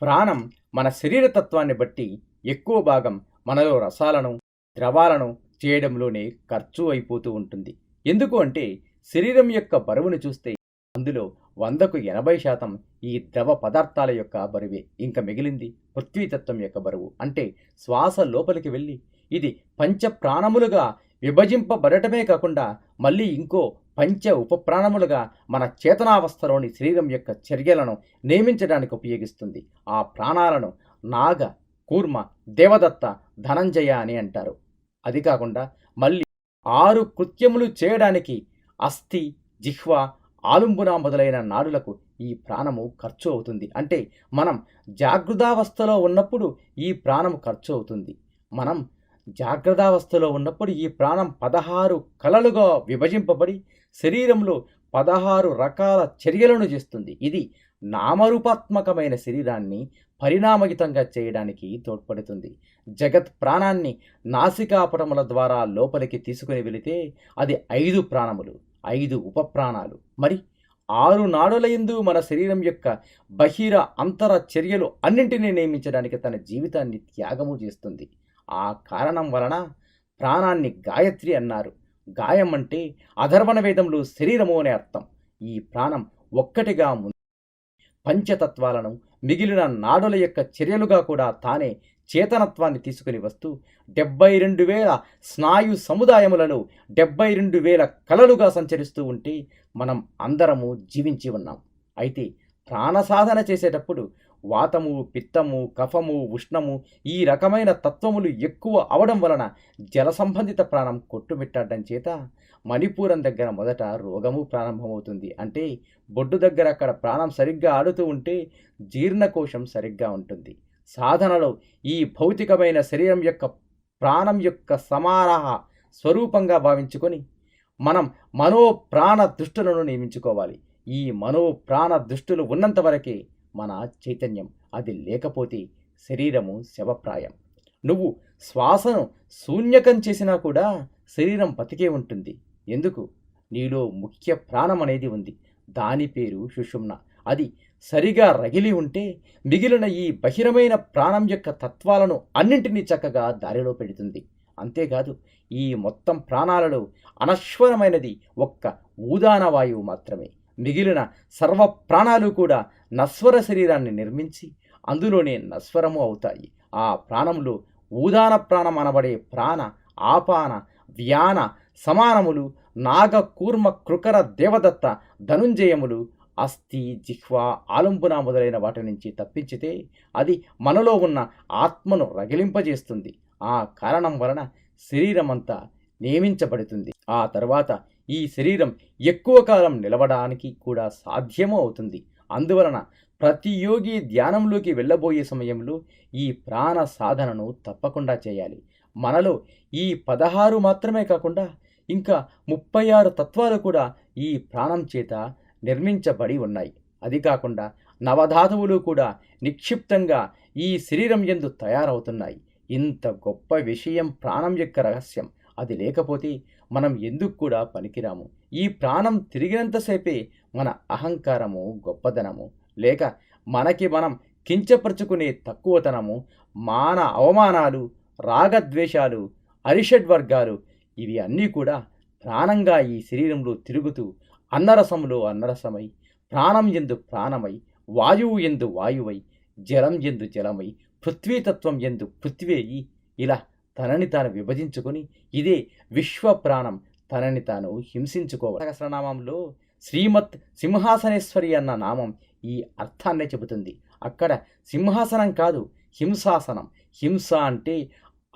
ప్రాణం మన శరీర తత్వాన్ని బట్టి ఎక్కువ భాగం మనలో రసాలను, ద్రవాలను చేయడంలోనే ఖర్చు అయిపోతూ ఉంటుంది. ఎందుకు అంటే శరీరం యొక్క బరువును చూస్తే అందులో 100కు 80% ఈ ద్రవ పదార్థాల యొక్క బరువే. ఇంకా మిగిలింది పృథ్వీతత్వం యొక్క బరువు. అంటే శ్వాస లోపలికి వెళ్ళి ఇది పంచ ప్రాణములుగా విభజింపబడటమే కాకుండా మళ్ళీ ఇంకో పంచ ఉపప్రాణములుగా మన చేతనావస్థలోని శరీరం యొక్క చర్యలను నియమించడానికి ఉపయోగిస్తుంది. ఆ ప్రాణాలను నాగ, కూర్మ, దేవదత్త, ధనంజయ అని అంటారు. అది కాకుండా మళ్ళీ 6 కృత్యములు చేయడానికి అస్థి, జిహ్వ, ఆలుంబున మొదలైన నాడులకు ఈ ప్రాణము ఖర్చు అవుతుంది. అంటే మనం జాగృతావస్థలో ఉన్నప్పుడు ఈ ప్రాణము ఖర్చు అవుతుంది. మనం జాగ్రత్తావస్థలో ఉన్నప్పుడు ఈ ప్రాణం 16 కలలుగా విభజింపబడి శరీరంలో 16 రకాల చర్యలను చేస్తుంది. ఇది నామరూపాత్మకమైన శరీరాన్ని పరిణామయుతంగా చేయడానికి తోడ్పడుతుంది. జగత్ ప్రాణాన్ని నాసికాపుటముల ద్వారా లోపలికి తీసుకుని వెళితే అది 5 ప్రాణములు, 5 ఉపప్రాణాలు. మరి 6 నాడులయందు మన శరీరం యొక్క బహిర అంతర చర్యలు అన్నింటినీ నియమించడానికి తన జీవితాన్ని త్యాగము చేస్తుంది. ఆ కారణం వలన ప్రాణాన్ని గాయత్రి అన్నారు. గాయం అంటే అధర్వణ వేదంలో శరీరము అనే అర్థం. ఈ ప్రాణం ఒక్కటిగా పంచతత్వాలను మిగిలిన నాడుల యొక్క చర్యలుగా కూడా తానే చేతనత్వాన్ని తీసుకుని వస్తూ 72,000 స్నాయు సముదాయములలో 72,000 కలలుగా సంచరిస్తూ ఉంటే మనం అందరము జీవించి ఉన్నాం. అయితే ప్రాణ సాధన చేసేటప్పుడు వాతము, పిత్తము, కఫము, ఉష్ణము ఈ రకమైన తత్వములు ఎక్కువ అవడం వలన జల సంబంధిత ప్రాణం కొట్టుమిట్టాడడం చేత మణిపూరం దగ్గర మొదట రోగము ప్రారంభమవుతుంది. అంటే బొడ్డు దగ్గర అక్కడ ప్రాణం సరిగ్గా ఆడుతూ ఉంటే జీర్ణకోశం సరిగ్గా ఉంటుంది. సాధనలో ఈ భౌతికమైన శరీరం యొక్క ప్రాణం యొక్క సమారాహ స్వరూపంగా భావించుకొని మనం మనోప్రాణ దుష్టులను నియమించుకోవాలి. ఈ మనోప్రాణ దుష్టులు ఉన్నంత వరకే మన చైతన్యం. అది లేకపోతే శరీరము శవప్రాయం. నువ్వు శ్వాసను శూన్యకం చేసినా కూడా శరీరం బతికే ఉంటుంది. ఎందుకు? నీలో ముఖ్య ప్రాణం అనేది ఉంది. దాని పేరు సుషుమ్న. అది సరిగా రగిలి ఉంటే మిగిలిన ఈ బహిరమైన ప్రాణం యొక్క తత్వాలను అన్నింటినీ చక్కగా దారిలో పెడుతుంది. అంతేకాదు ఈ మొత్తం ప్రాణాలలో అనశ్వరమైనది ఒక్క ఊదాన వాయువు మాత్రమే. మిగిలిన సర్వ ప్రాణాలు కూడా నశ్వర శరీరాన్ని నిర్మించి అందులోనే నశ్వరము అవుతాయి. ఆ ప్రాణములు ఊదాన ప్రాణం అనబడే ప్రాణ, ఆపాన, వ్యాన సమానములు నాగ, కూర్మ, కృకర, దేవదత్త, ధనుంజయములు, అస్థి, జిహ్వ, ఆలంబున మొదలైన వాటి నుంచి తప్పించితే అది మనలో ఉన్న ఆత్మను రగిలింపజేస్తుంది. ఆ కారణం వలన శరీరమంతా నియమించబడుతుంది. ఆ తర్వాత ఈ శరీరం ఎక్కువ కాలం నిలవడానికి కూడా సాధ్యమూ అవుతుంది. అందువలన ప్రతి యోగి ధ్యానంలోకి వెళ్ళబోయే సమయంలో ఈ ప్రాణ సాధనను తప్పకుండా చేయాలి. మనలో ఈ 16 మాత్రమే కాకుండా ఇంకా 36 తత్వాలు కూడా ఈ ప్రాణం చేత నిర్మించబడి ఉన్నాయి. అది కాకుండా నవధాతువులు కూడా నిక్షిప్తంగా ఈ శరీరం యందు తయారవుతున్నాయి. ఇంత గొప్ప విషయం ప్రాణం యొక్క రహస్యం. అది లేకపోతే మనం ఎందుకు కూడా పనికిరాము. ఈ ప్రాణం తిరిగినంతసేపే మన అహంకారము, గొప్పదనము, లేక మనకి మనం కించపరుచుకునే తక్కువతనము, మాన అవమానాలు, రాగద్వేషాలు, అరిషడ్వర్గాలు ఇవి అన్నీ కూడా ప్రాణంగా ఈ శరీరంలో తిరుగుతూ అన్నరసములో అన్నరసమై, ప్రాణం ఎందు ప్రాణమై, వాయువు ఎందు వాయువై, జలం ఎందు జలమై, పృథ్వీతత్వం ఎందు పృథ్వీ ఇలా తనని తాను విభజించుకొని ఇదే విశ్వప్రాణం తనని తాను హింసించుకోవాలి. సహస్రనామంలో శ్రీమత్ సింహాసనేశ్వరి అన్న నామం ఈ అర్థాన్నే చెబుతుంది. అక్కడ సింహాసనం కాదు, హింసాసనం. హింస అంటే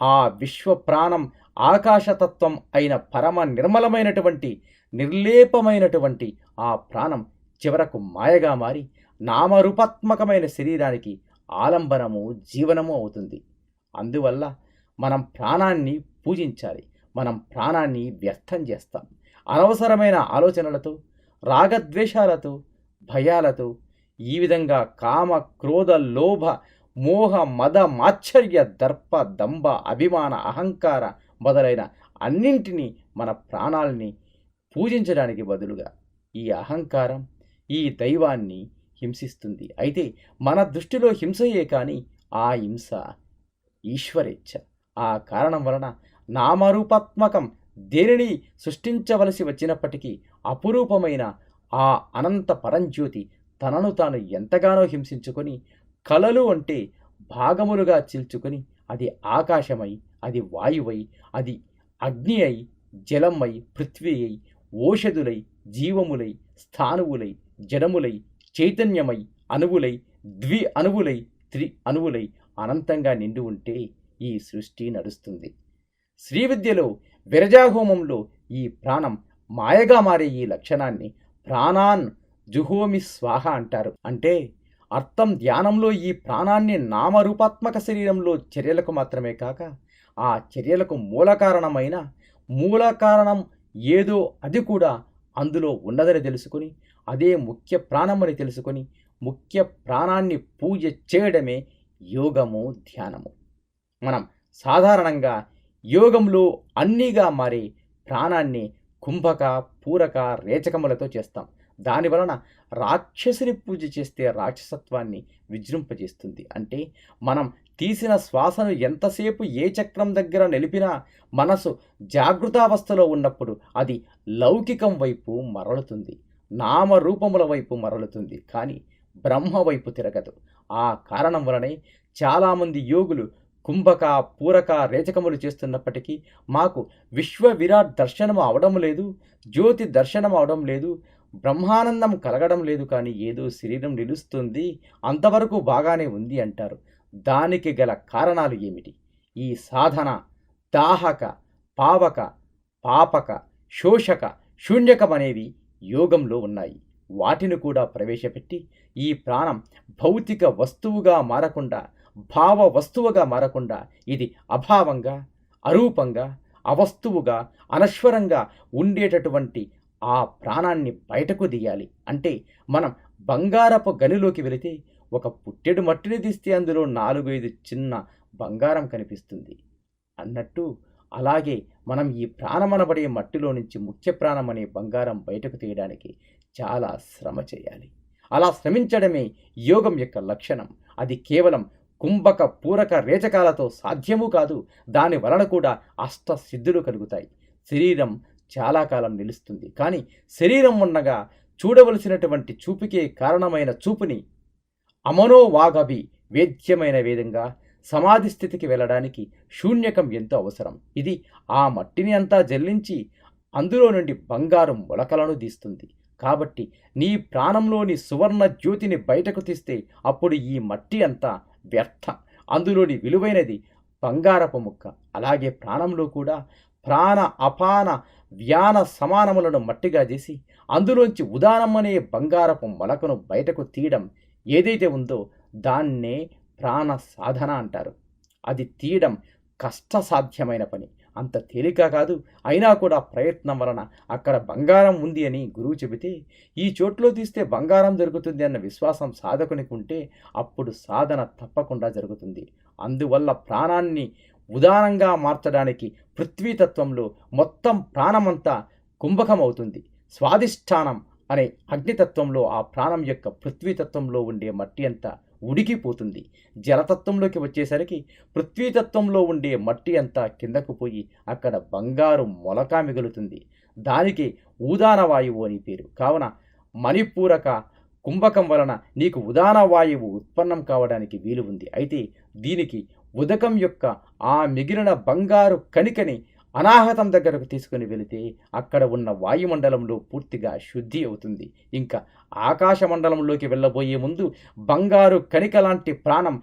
ఆ విశ్వప్రాణం ఆకాశతత్వం అయిన పరమ నిర్మలమైనటువంటి నిర్లేపమైనటువంటి ఆ ప్రాణం చివరకు మాయగా మారి నామరూపాత్మకమైన శరీరానికి ఆలంబనము, జీవనము అవుతుంది. అందువల్ల మనం ప్రాణాన్ని పూజించాలి. మనం ప్రాణాన్ని వ్యర్థం చేస్తాం. అనవసరమైన ఆలోచనలతో, రాగద్వేషాలతో, భయాలతో ఈ విధంగా కామ, క్రోధ, లోభ, మోహ, మద, మాత్సర్య, దర్ప, దంభ, అభిమాన, అహంకార మొదలైన అన్నింటినీ మన ప్రాణాలని పూజించడానికి బదులుగా ఈ అహంకారం, ఈ దైవాన్ని, హింసిస్తుంది. అయితే మన దృష్టిలో హింసయే కానీ ఆ హింస ఈశ్వరేచ్ఛ. ఆ కారణం వలన నామరూపాత్మకం దేనిని సృష్టించవలసి వచ్చినప్పటికీ అపురూపమైన ఆ అనంత పరంజ్యోతి తనను తాను ఎంతగానో హింసించుకొని కలలు అంటే భాగములుగా చీల్చుకొని అది ఆకాశమై, అది వాయువై, అది అగ్ని అయి, జలమై, పృథ్వీ అయి, ఓషధులై, జీవములై, స్థానువులై, జడములై, చైతన్యమై, అణువులై, ద్వి అణువులై, త్రి అణువులై అనంతంగా నిండి ఉంటే ఈ సృష్టి నడుస్తుంది. శ్రీవిద్యలో విరజాహోమంలో ఈ ప్రాణం మాయగా మారే ఈ లక్షణాన్ని ప్రాణాన్ జుహోమి స్వాహ అంటారు. అంటే అర్థం ధ్యానంలో ఈ ప్రాణాన్ని నామరూపాత్మక శరీరంలో చర్యలకు మాత్రమే కాక ఆ చర్యలకు మూల కారణం ఏదో అది కూడా అందులో ఉన్నదని తెలుసుకొని అదే ముఖ్య ప్రాణమని తెలుసుకొని ముఖ్య ప్రాణాన్ని పూజ చేయడమే యోగము, ధ్యానము. మనం సాధారణంగా యోగంలో అన్నీగా మారే ప్రాణాన్ని కుంభక, పూరక, రేచకములతో చేస్తాం. దానివలన రాక్షసుని పూజ చేస్తే రాక్షసత్వాన్ని విజృంపజేస్తుంది. అంటే మనం తీసిన శ్వాసను ఎంతసేపు ఏ చక్రం దగ్గర నిలిపినా మనసు జాగృతావస్థలో ఉన్నప్పుడు అది లౌకికం వైపు మరలుతుంది, నామరూపముల వైపు మరలుతుంది, కానీ బ్రహ్మ వైపు తిరగదు. ఆ కారణం వలనే చాలామంది యోగులు కుంభక, పూరక, రేచకములు చేస్తున్నప్పటికీ మాకు విశ్వ విరాట్ దర్శనం అవడం లేదు, జ్యోతి దర్శనం అవడం లేదు, బ్రహ్మానందం కలగడం లేదు, కానీ ఏదో శరీరం నిలుస్తుంది, అంతవరకు బాగానే ఉంది అంటారు. దానికి గల కారణాలు ఏమిటి? ఈ సాధన దాహక, పావక, పాపక, శోషక, శూన్యకం అనేవి యోగంలో ఉన్నాయి. వాటిని కూడా ప్రవేశపెట్టి ఈ ప్రాణం భౌతిక వస్తువుగా మారకుండా, భావ వస్తువుగా మారకుండా ఇది అభావంగా, అరూపంగా, అవస్తువుగా, అనశ్వరంగా ఉండేటటువంటి ఆ ప్రాణాన్ని బయటకు తీయాలి. అంటే మనం బంగారపు గనిలోకి వెళితే ఒక పుట్టెడు మట్టిని తీస్తే అందులో 4-5 చిన్న బంగారం కనిపిస్తుంది అన్నట్టు, అలాగే మనం ఈ ప్రాణమనబడే మట్టిలో నుంచి ముఖ్య ప్రాణం అనే బంగారం బయటకు తీయడానికి చాలా శ్రమ చేయాలి. అలా శ్రమించడమే యోగం యొక్క లక్షణం. అది కేవలం కుంభక, పూరక, రేచకాలతో సాధ్యము కాదు. దాని వలన కూడా అష్టసిద్ధులు కలుగుతాయి. శరీరం చాలా కాలం నిలుస్తుంది, కానీ శరీరం ఉండగా చూడవలసినటువంటి చూపుకే కారణమైన చూపుని అమనోవాగభి వేద్యమైన విధంగా సమాధి స్థితికి వెళ్ళడానికి శూన్యకం ఎంతో అవసరం. ఇది ఆ మట్టిని అంతా జల్లించి అందులో నుండి బంగారు మొలకలను తీస్తుంది. కాబట్టి నీ ప్రాణంలోని సువర్ణ జ్యోతిని బయటకు తీస్తే అప్పుడు ఈ మట్టి అంతా వ్యర్థం, అందులోని విలువైనది బంగారపు ముక్క. అలాగే ప్రాణంలో కూడా ప్రాణ, అపాన, వ్యాన సమానములను మట్టిగా చేసి అందులోంచి ఉదానం అనే బంగారపు మొలకను బయటకు తీయడం ఏదైతే ఉందో దాన్నే ప్రాణ సాధన అంటారు. అది తీయడం కష్టసాధ్యమైన పని, అంత తేలిక కాదు. అయినా కూడా ప్రయత్నం వలన అక్కడ బంగారం ఉంది అని గురువు చెబితే ఈ చోట్లో తీస్తే బంగారం దొరుకుతుంది అన్న విశ్వాసం సాధకునికి ఉంటే అప్పుడు సాధన తప్పకుండా జరుగుతుంది. అందువల్ల ప్రాణాన్ని ఉదానంగా మార్చడానికి పృథ్వీతత్వంలో మొత్తం ప్రాణమంతా కుంభకం అవుతుంది. స్వాధిష్టానం అనే అగ్నితత్వంలో ఆ ప్రాణం యొక్క పృథ్వీతత్వంలో ఉండే మట్టి అంతా ఉడికిపోతుంది. జలతత్వంలోకి వచ్చేసరికి పృథ్వీతత్వంలో ఉండే మట్టి అంతా కిందకు పోయి అక్కడ బంగారు మొలక మిగులుతుంది. దానికి ఉదాన వాయువు అని పేరు. కావున మణిపూరక కుంభకం వలన నీకు ఉదాన వాయువు ఉత్పన్నం కావడానికి వీలు ఉంది. అయితే దీనికి ఉదకం యొక్క ఆ మిగిలిన బంగారు కణికని అనాహతం దగ్గరకు తీసుకుని వెళితే అక్కడ ఉన్న వాయుమండలంలో పూర్తిగా శుద్ధి అవుతుంది. ఇంకా ఆకాశ మండలంలోకి వెళ్ళబోయే ముందు బంగారు కణిక లాంటి ప్రాణం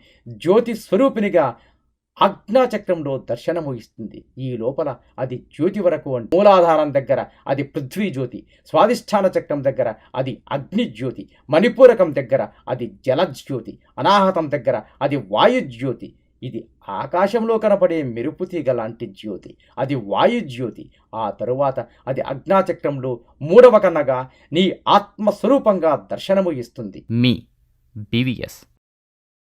జ్యోతి స్వరూపినిగా ఆజ్ఞాచక్రంలో దర్శనము ఇస్తుంది. ఈ లోపల అది జ్యోతి వరకు మూలాధారం దగ్గర అది పృథ్వీ జ్యోతి, స్వాధిష్టాన చక్రం దగ్గర అది అగ్ని జ్యోతి, మణిపూరకం దగ్గర అది జలజ్యోతి, అనాహతం దగ్గర అది వాయుజ్యోతి. ఇది ఆకాశంలో కనపడే మెరుపు తీగ లాంటి జ్యోతి, అది వాయుజ్యోతి. ఆ తరువాత అది అజ్ఞాచక్రంలో 3వ కన్నగా నీ ఆత్మస్వరూపంగా దర్శనము ఇస్తుంది. మీ BVS